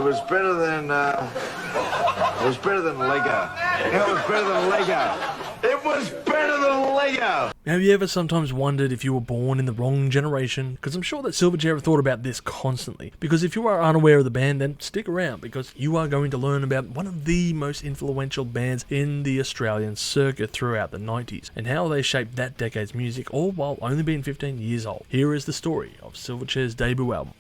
was better than Lego. It was better than Lego. It was better than Lego. Have you ever sometimes wondered if you were born in the wrong generation? Because I'm sure that Silverchair have thought about this constantly. Because if you are unaware of the band, then stick around, because you are going to learn about one of the most influential bands in the Australian circuit throughout the 90s, and how they shaped that decade's music, all while only being 15 years old. Here is the story of Silverchair's debut album.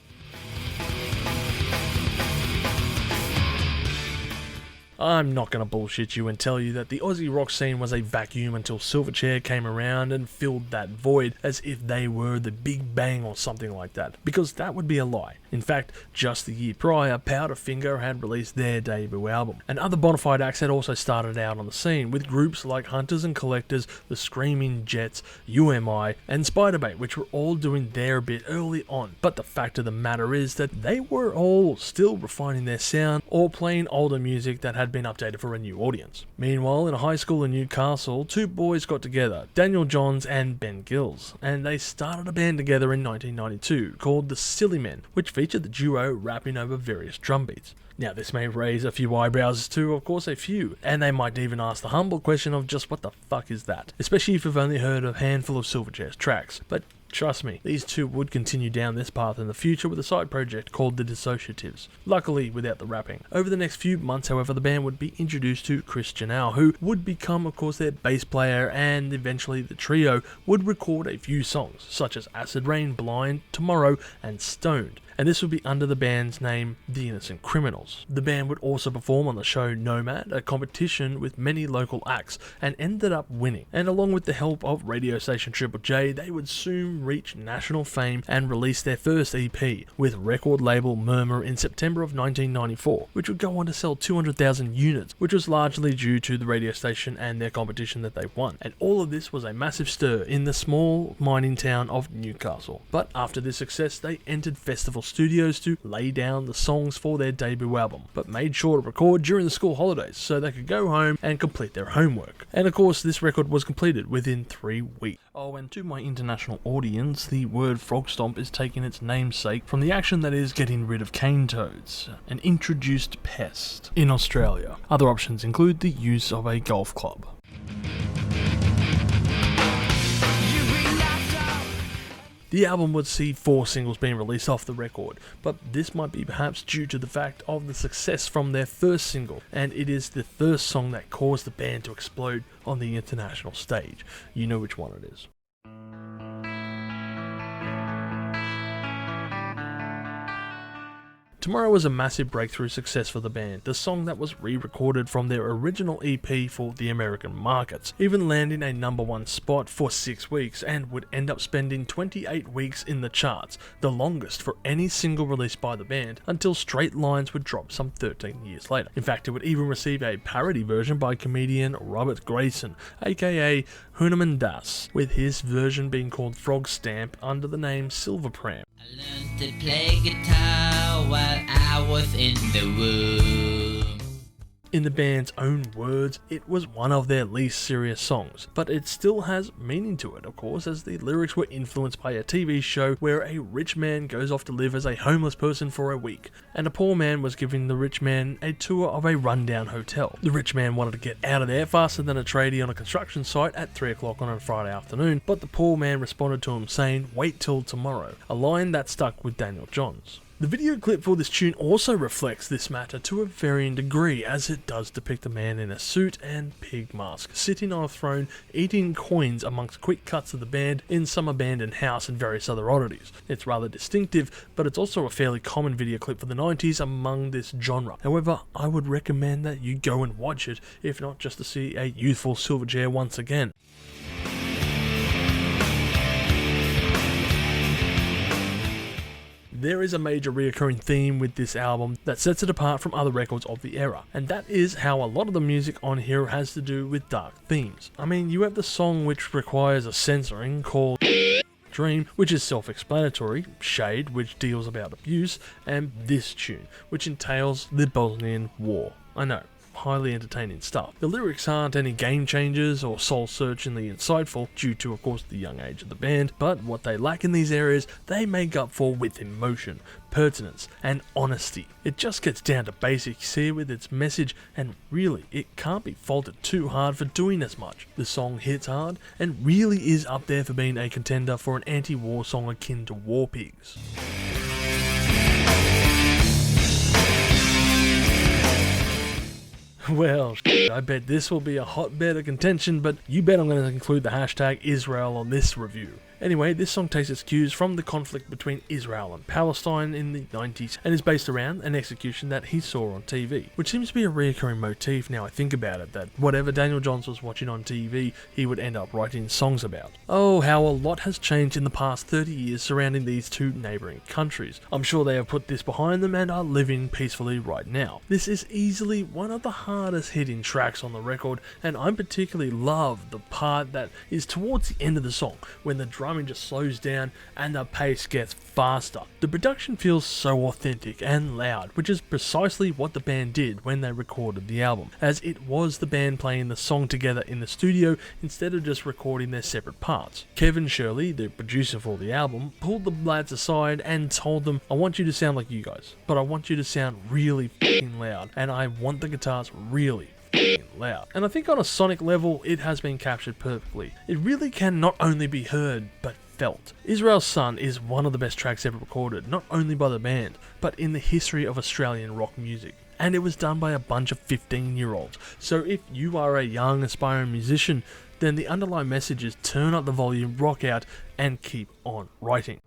I'm not going to bullshit you and tell you that the Aussie rock scene was a vacuum until Silverchair came around and filled that void as if they were the Big Bang or something like that, because that would be a lie. In fact, just the year prior, Powderfinger had released their debut album, and other bona fide acts had also started out on the scene, with groups like Hunters and Collectors, The Screaming Jets, UMI, and Spiderbait, which were all doing their bit early on. But the fact of the matter is that they were all still refining their sound or playing older music that had been updated for a new audience. Meanwhile, in a high school in Newcastle, two boys got together, Daniel Johns and Ben Gills, and they started a band together in 1992 called the Silly Men, which featured the duo rapping over various drum beats. Now, this may raise a few eyebrows to, of course, a few, and they might even ask the humble question of just what the fuck is that? Especially if you've only heard a handful of Silverchair's tracks. But trust me, these two would continue down this path in the future with a side project called The Dissociatives, luckily without the rapping. Over the next few months, however, the band would be introduced to Chris Janelle, who would become, of course, their bass player, and eventually the trio would record a few songs, such as Acid Rain, Blind, Tomorrow, and Stoned. And this would be under the band's name, The Innocent Criminals. The band would also perform on the show Nomad, a competition with many local acts, and ended up winning. And along with the help of radio station Triple J, they would soon reach national fame and release their first EP with record label Murmur in September of 1994, which would go on to sell 200,000 units, which was largely due to the radio station and their competition that they won. And all of this was a massive stir in the small mining town of Newcastle. But after this success, they entered festival studios to lay down the songs for their debut album, but made sure to record during the school holidays so they could go home and complete their homework. And of course, this record was completed within 3 weeks. Oh, and to my international audience, the word Frogstomp is taking its namesake from the action that is getting rid of cane toads, an introduced pest in Australia. Other options include the use of a golf club. The album would see 4 singles being released off the record, but this might be perhaps due to the fact of the success from their first single, and it is the first song that caused the band to explode on the international stage. You know which one it is. Tomorrow was a massive breakthrough success for the band, the song that was re-recorded from their original EP for the American markets, even landing a #1 spot for 6 weeks, and would end up spending 28 weeks in the charts, the longest for any single released by the band, until Straight Lines would drop some 13 years later. In fact, it would even receive a parody version by comedian Robert Grayson, aka Hunaman Das, with his version being called Frogstomp under the name Silverchair. I learned to play guitar while I was in the womb. In the band's own words, it was one of their least serious songs, but it still has meaning to it, of course, as the lyrics were influenced by a TV show where a rich man goes off to live as a homeless person for a week, and a poor man was giving the rich man a tour of a rundown hotel. The rich man wanted to get out of there faster than a tradie on a construction site at 3 o'clock on a Friday afternoon, but the poor man responded to him saying, "Wait till tomorrow," a line that stuck with Daniel Johns. The video clip for this tune also reflects this matter to a varying degree, as it does depict a man in a suit and pig mask, sitting on a throne eating coins amongst quick cuts of the band in some abandoned house and various other oddities. It's rather distinctive, but it's also a fairly common video clip for the 90s among this genre. However, I would recommend that you go and watch it, if not just to see a youthful Silverchair once again. There is a major reoccurring theme with this album that sets it apart from other records of the era, and that is how a lot of the music on here has to do with dark themes. I mean, you have the song which requires a censoring called Dream, which is self-explanatory, Shade, which deals about abuse, and this tune, which entails the Bosnian War. I know, highly entertaining stuff. The lyrics aren't any game changers or soul-searchingly insightful due to, of course, the young age of the band, but what they lack in these areas, they make up for with emotion, pertinence, and honesty. It just gets down to basics here with its message, and really, it can't be faulted too hard for doing as much. The song hits hard, and really is up there for being a contender for an anti-war song akin to War Pigs. Well, I bet this will be a hotbed of contention, but you bet I'm going to include the hashtag Israel on this review. Anyway, this song takes its cues from the conflict between Israel and Palestine in the 90s and is based around an execution that he saw on TV, which seems to be a recurring motif now I think about it, that whatever Daniel Johns was watching on TV, he would end up writing songs about. Oh, how a lot has changed in the past 30 years surrounding these two neighbouring countries. I'm sure they have put this behind them and are living peacefully right now. This is easily one of the hardest hitting tracks on the record, and I particularly love the part that is towards the end of the song, when the drumming just slows down and the pace gets faster. The production feels so authentic and loud, which is precisely what the band did when they recorded the album, as it was the band playing the song together in the studio instead of just recording their separate parts. Kevin Shirley, the producer for the album, pulled the lads aside and told them, I want you to sound like you guys, but I want you to sound really f***ing loud, and I want the guitars really loud. And I think on a sonic level it has been captured perfectly. It really can not only be heard but felt. Israel's Son is one of the best tracks ever recorded, not only by the band, but in the history of Australian rock music. And it was done by a bunch of 15-year-olds. So if you are a young aspiring musician, then the underlying message is turn up the volume, rock out, and keep on writing.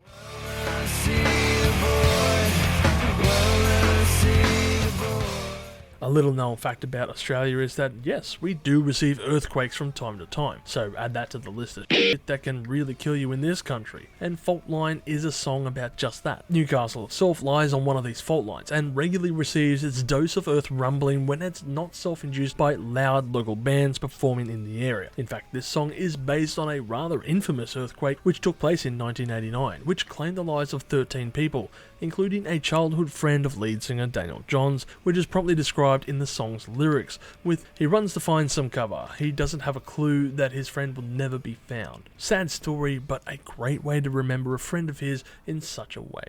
A little known fact about Australia is that, yes, we do receive earthquakes from time to time, so add that to the list of shit that can really kill you in this country. And Fault Line is a song about just that. Newcastle itself lies on one of these fault lines and regularly receives its dose of earth rumbling when it's not self-induced by loud local bands performing in the area. In fact, this song is based on a rather infamous earthquake which took place in 1989, which claimed the lives of 13 people, including a childhood friend of lead singer Daniel Johns, which is promptly described in the song's lyrics with, he runs to find some cover, he doesn't have a clue that his friend will never be found. Sad story, but a great way to remember a friend of his in such a way.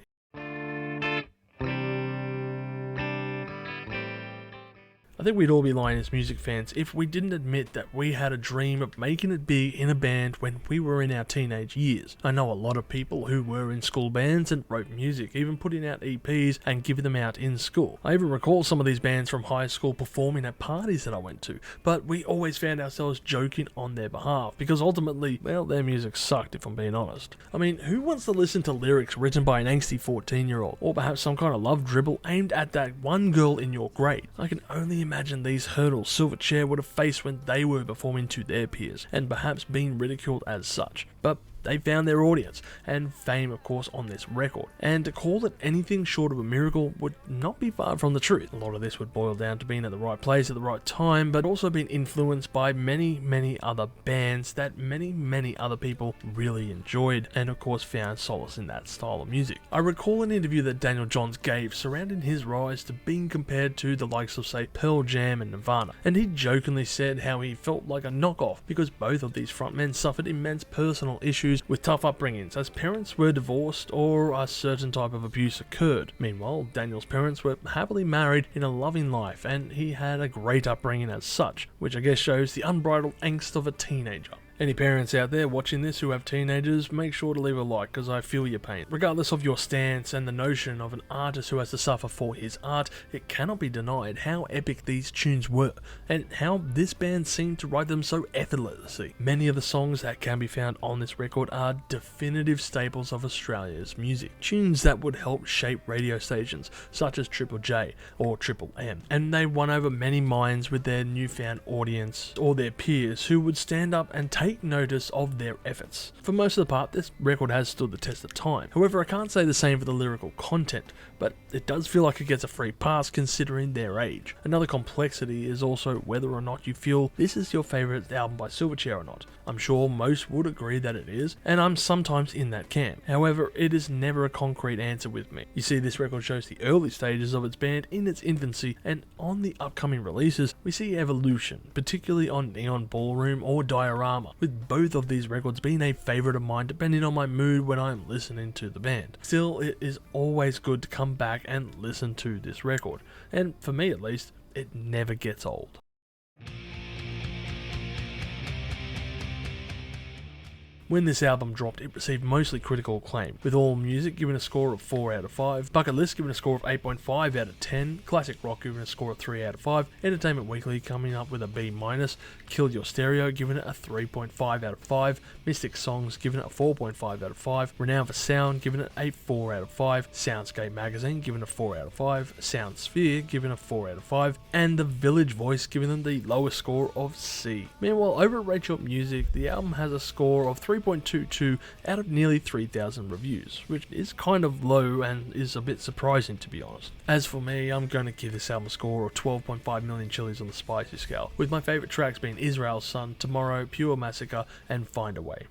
I think we'd all be lying as music fans if we didn't admit that we had a dream of making it big in a band when we were in our teenage years. I know a lot of people who were in school bands and wrote music, even putting out EPs and giving them out in school. I even recall some of these bands from high school performing at parties that I went to, but we always found ourselves joking on their behalf because ultimately, well, their music sucked if I'm being honest. I mean, who wants to listen to lyrics written by an angsty 14-year-old, or perhaps some kind of love dribble aimed at that one girl in your grade? I can only imagine these hurdles Silverchair would have faced when they were performing to their peers, and perhaps being ridiculed as such. But they found their audience, and fame of course on this record, and to call it anything short of a miracle would not be far from the truth. A lot of this would boil down to being at the right place at the right time, but also being influenced by many other bands that many other people really enjoyed, and of course found solace in that style of music. I recall an interview that Daniel Johns gave surrounding his rise to being compared to the likes of say Pearl Jam and Nirvana, and he jokingly said how he felt like a knockoff because both of these frontmen suffered immense personal issues with tough upbringings, as parents were divorced or a certain type of abuse occurred. Meanwhile, Daniel's parents were happily married in a loving life, and he had a great upbringing as such, which I guess shows the unbridled angst of a teenager. Any parents out there watching this who have teenagers, make sure to leave a like because I feel your pain. Regardless of your stance and the notion of an artist who has to suffer for his art, it cannot be denied how epic these tunes were and how this band seemed to write them so effortlessly. Many of the songs that can be found on this record are definitive staples of Australia's music, tunes that would help shape radio stations such as Triple J or Triple M, and they won over many minds with their newfound audience or their peers who would stand up and take take notice of their efforts. For most of the part, this record has stood the test of time. However, I can't say the same for the lyrical content, but it does feel like it gets a free pass considering their age. Another complexity is also whether or not you feel this is your favourite album by Silverchair or not. I'm sure most would agree that it is, and I'm sometimes in that camp. However, it is never a concrete answer with me. You see, this record shows the early stages of its band in its infancy, and on the upcoming releases, we see evolution, particularly on Neon Ballroom or Diorama, with both of these records being a favourite of mine depending on my mood when I'm listening to the band. Still, it is always good to come back and listen to this record, and for me at least, it never gets old. When this album dropped, it received mostly critical acclaim, with AllMusic giving a score of 4 out of 5, Bucket List giving a score of 8.5 out of 10, Classic Rock giving a score of 3 out of 5, Entertainment Weekly coming up with a B-, Kill Your Stereo giving it a 3.5 out of 5, Mystic Songs giving it a 4.5 out of 5, Renown for Sound giving it a 4 out of 5, Soundscape Magazine giving it a 4 out of 5, Soundsphere giving it a 4 out of 5, and The Village Voice giving them the lowest score of C. Meanwhile, over at Rate Your Music, the album has a score of 3.22 out of nearly 3,000 reviews, which is kind of low and is a bit surprising to be honest. As for me, I'm going to give this album a score of 12.5 million chilies on the spicy scale, with my favourite tracks being Israel's Son, Tomorrow, Pure Massacre, and Find a Way.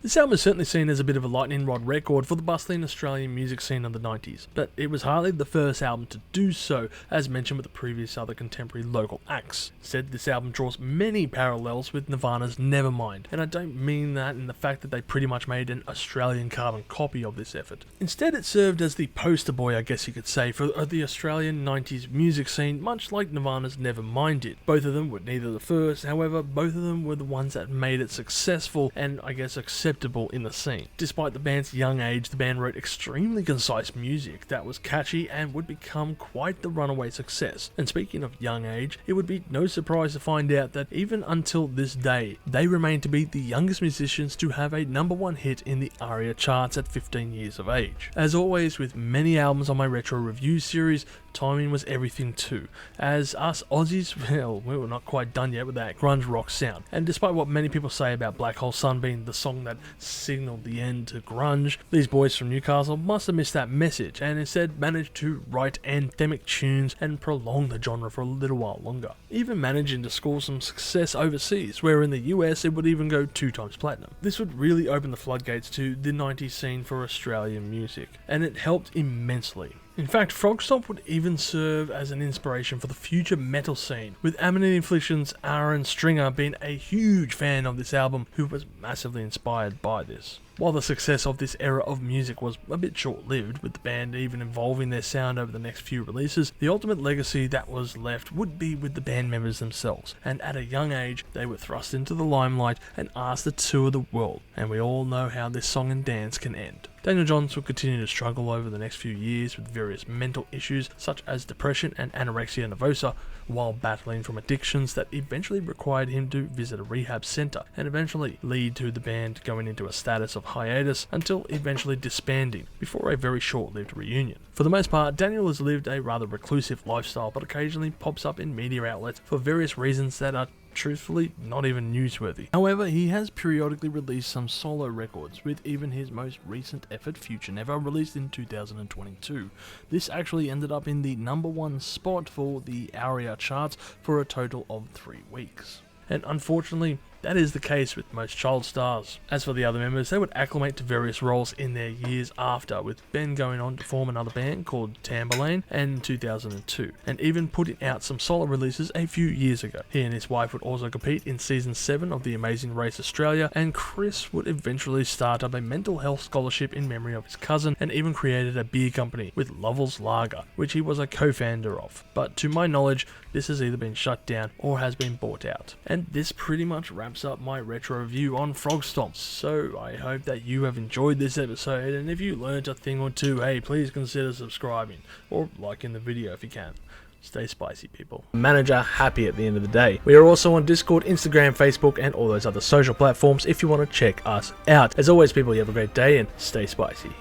This album is certainly seen as a bit of a lightning rod record for the bustling Australian music scene of the 90s, but it was hardly the first album to do so, as mentioned with the previous other contemporary local acts. Instead, this album draws many parallels with Nirvana's Nevermind, and I don't mean that in the fact that they pretty much made an Australian carbon copy of this effort. Instead, it served as the poster boy, I guess you could say, for the Australian 90s music scene, much like Nirvana's Nevermind did. Both of them were neither the first, however, both of them were the ones that made it successful and, I guess, acceptable in the scene. Despite the band's young age, the band wrote extremely concise music that was catchy and would become quite the runaway success. And speaking of young age, it would be no surprise to find out that even until this day, they remain to be the youngest musicians to have a #1 hit in the ARIA charts at 15 years of age. As always with many albums on my retro review series, timing was everything too, as us Aussies, well, we were not quite done yet with that grunge rock sound. And despite what many people say about Black Hole Sun being the song that signalled the end to grunge, these boys from Newcastle must have missed that message and instead managed to write anthemic tunes and prolong the genre for a little while longer, even managing to score some success overseas, where in the US it would even go 2 times platinum. This would really open the floodgates to the 90s scene for Australian music, and it helped immensely. In fact, Frogstomp would even serve as an inspiration for the future metal scene, with Ammonite Infliction's Aaron Stringer being a huge fan of this album who was massively inspired by this. While the success of this era of music was a bit short-lived, with the band even evolving their sound over the next few releases, the ultimate legacy that was left would be with the band members themselves, and at a young age they were thrust into the limelight and asked to tour the world, and we all know how this song and dance can end. Daniel Johns will continue to struggle over the next few years with various mental issues such as depression and anorexia nervosa, while battling from addictions that eventually required him to visit a rehab centre and eventually lead to the band going into a status of hiatus until eventually disbanding before a very short-lived reunion. For the most part, Daniel has lived a rather reclusive lifestyle but occasionally pops up in media outlets for various reasons that are truthfully not even newsworthy. However, he has periodically released some solo records, with even his most recent effort, Future Never, released in 2022. This actually ended up in the #1 spot for the ARIA charts for a total of 3 weeks. And unfortunately, that is the case with most child stars. As for the other members, they would acclimate to various roles in their years after, with Ben going on to form another band called Tamberlane in 2002, and even putting out some solo releases a few years ago. He and his wife would also compete in Season 7 of The Amazing Race Australia, and Chris would eventually start up a mental health scholarship in memory of his cousin, and even created a beer company with Lovell's Lager, which he was a co-founder of. But to my knowledge, this has either been shut down or has been bought out. And this pretty much wraps up my retro review on Frogstomp. So I hope that you have enjoyed this episode, and if you learnt a thing or two, hey, please consider subscribing or liking the video if you can. Stay spicy, people. Manager happy at the end of the day. We are also on Discord, Instagram, Facebook, and all those other social platforms if you want to check us out. As always, people, you have a great day and stay spicy.